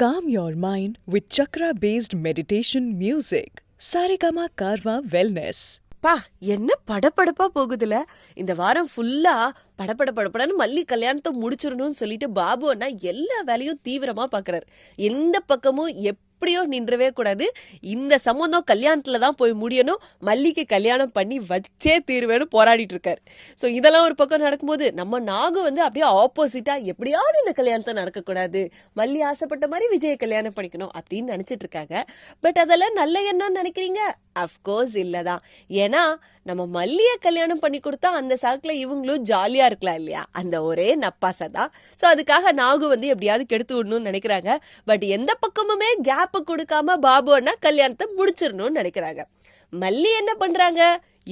Calm your mind with chakra-based meditation music. Saregama Karwa Wellness. பா என்ன படபடப்பா போகுதுல. இந்த வாரம் ஃபுல்லா படபடன்னு மல்லி கல்யாணத்தை முடிச்சிடணும்னு சொல்லிட்டு பாபு அண்ணா எல்லா வேலையும் தீவிரமா பாக்குறாரு. எந்த பக்கமும் எப்படியோ நின்றவே கூடாது. இந்த சம்பந்தம் கல்யாணத்துல தான் போய் முடியணும், மல்லிக்கு கல்யாணம் பண்ணி வச்சே தீர்வேன்னு போராடிட்டு இருக்காரு. ஸோ இதெல்லாம் ஒரு பக்கம் நடக்கும்போது நம்ம நாகு அப்படியே ஆப்போசிட்டா எப்படியாவது இந்த கல்யாணத்தை நடக்கக்கூடாது, மல்லி ஆசைப்பட்ட மாதிரி விஜய கல்யாணம் பண்ணிக்கணும் அப்படின்னு நினைச்சிட்டு இருக்காங்க. பட் அதெல்லாம் நல்ல எண்ணம் நினைக்கிறீங்க? அஃப்கோர்ஸ் இல்லதான். ஏன்னா நம்ம மல்லிய கல்யாணம் பண்ணி கொடுத்தா அந்த சாக்குல இவங்களும் ஜாலியா இருக்கலாம் இல்லையா, அந்த ஒரே நப்பாசை தான். ஸோ அதுக்காக நாகு எப்படியாவது கெடுத்து விடணும்னு நினைக்கிறாங்க. பட் எந்த பக்கமுமே கேப்பு கொடுக்காம பாபு அண்ணா கல்யாணத்தை முடிச்சிடணும்னு நினைக்கிறாங்க. மல்லி என்ன பண்றாங்க?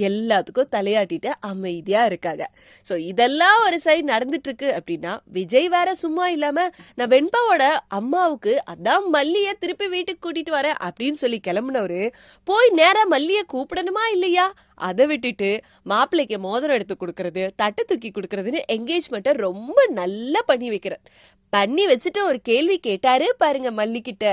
எல்லாத்துக்கும் தலையாட்டிட்டு அமைதியா இருக்காங்க. ஸோ இதெல்லாம் ஒரு சைடு நடந்துட்டு இருக்கு அப்படின்னா, விஜய் வேற சும்மா இல்லாம நான் வெண்பாவோட அம்மாவுக்கு அதான் மல்லிய திருப்பி வீட்டுக்கு கூட்டிட்டு வரேன் அப்படின்னு சொல்லி கிளம்புனவரு போய் நேரா மல்லிய கூப்பிடணுமா இல்லையா? அதை விட்டுட்டு மாப்பிள்ளைக்கு மோதிரம் எடுத்து கொடுக்கறது, தட்டு தூக்கி கொடுக்கறதுன்னு என்கேஜ்மெண்ட்டை ரொம்ப நல்லா பண்ணி வைக்கிறார். பண்ணி வச்சுட்டு ஒரு கேள்வி கேட்டாரு பாருங்க மல்லி கிட்ட.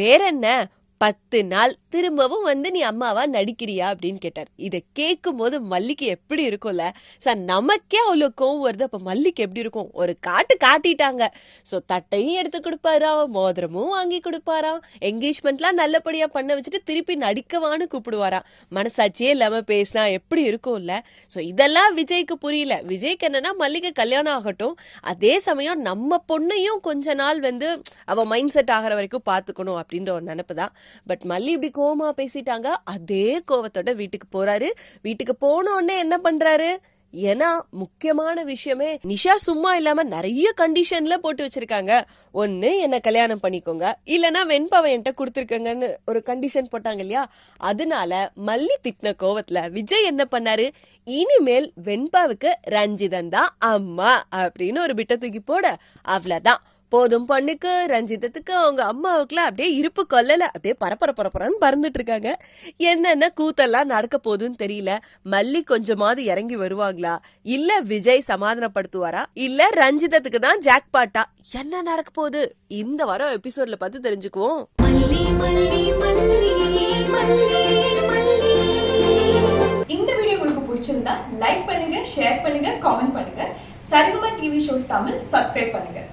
வேற என்ன 10 நாள் திரும்பவும் நீ அம்மாவா நடிக்கிறியா அப்படின்னு கேட்டார். இதை கேட்கும் போது மல்லிக்கு எப்படி இருக்கும்ல சார், நமக்கே அவ்வளோ கோவம் வருது. அப்ப மல்லிக்கு எப்படி இருக்கும்? ஒரு காட்டிட்டாங்க. ஸோ தட்டையும் எடுத்து கொடுப்பாராம், மோதிரமும் வாங்கி கொடுப்பாராம், என்கேஜ்மெண்ட்லாம் நல்லபடியா பண்ண வச்சுட்டு திருப்பி நடிக்கவான்னு கூப்பிடுவாராம். மனசாட்சியே இல்லாம பேசினா எப்படி இருக்கும்ல. ஸோ இதெல்லாம் விஜய்க்கு புரியல. விஜய்க்கு என்னன்னா மல்லிக்கு கல்யாணம் ஆகட்டும், அதே சமயம் நம்ம பொண்ணையும் கொஞ்ச நாள் அவ மைண்ட் செட் ஆகிற வரைக்கும் பார்த்துக்கணும் அப்படின்ற ஒரு நினைப்பு தான். பட் மல்லி இப்படி கோவமா பேசிட்டாங்க. அதே கோவத்தோட வீட்டுக்கு போறாரு. வீட்டுக்கு போன உடனே என்ன பண்றாரு? ஏன்னா முக்கியமான விஷயமே, நிஷா சும்மா இல்லாம நிறைய கண்டிஷன்ல போட்டு வச்சிருக்காங்க. ஒண்ணு என்ன கல்யாணம் பண்ணிக்கோங்க, இல்லைன்னா வெண்பாவை என்கிட்ட கொடுத்துருக்கங்கன்னு ஒரு கண்டிஷன் போட்டாங்க இல்லையா. அதனால மல்லி திட்டின கோவத்துல விஜய் என்ன பண்ணாரு? இனிமேல் வெண்பாவுக்கு ரஞ்சிதன் தான் அம்மா அப்படின்னு ஒரு பிட்ட தூக்கி போட, அவ்வளவுதான். போதும் பொண்ணுக்கு ரஞ்சிதத்துக்கு அவங்க அம்மாவுக்குலாம் அப்படியே இருப்பு கொல்லல, அப்படியே பரப்பரன்னு பறந்துட்டு இருக்காங்க. என்னென்ன கூத்தெல்லாம் நடக்க போகுதுன்னு தெரியல. மல்லி கொஞ்சமாவது இறங்கி வருவாங்களா, இல்ல விஜய் சமாதானப்படுத்துவாரா, இல்ல ரஞ்சிதத்துக்கு தான் ஜாக் பாட்டா? என்ன நடக்க போகுது இந்த வாரம் எபிசோட்ல பார்த்து தெரிஞ்சுக்குவோம். இந்த வீடியோ உங்களுக்கு பிடிச்சிருந்தா லைக் பண்ணுங்க, ஷேர் பண்ணுங்க, காமெண்ட் பண்ணுங்க. Saregama TV shows Tamil subscribe பண்ணுங்க.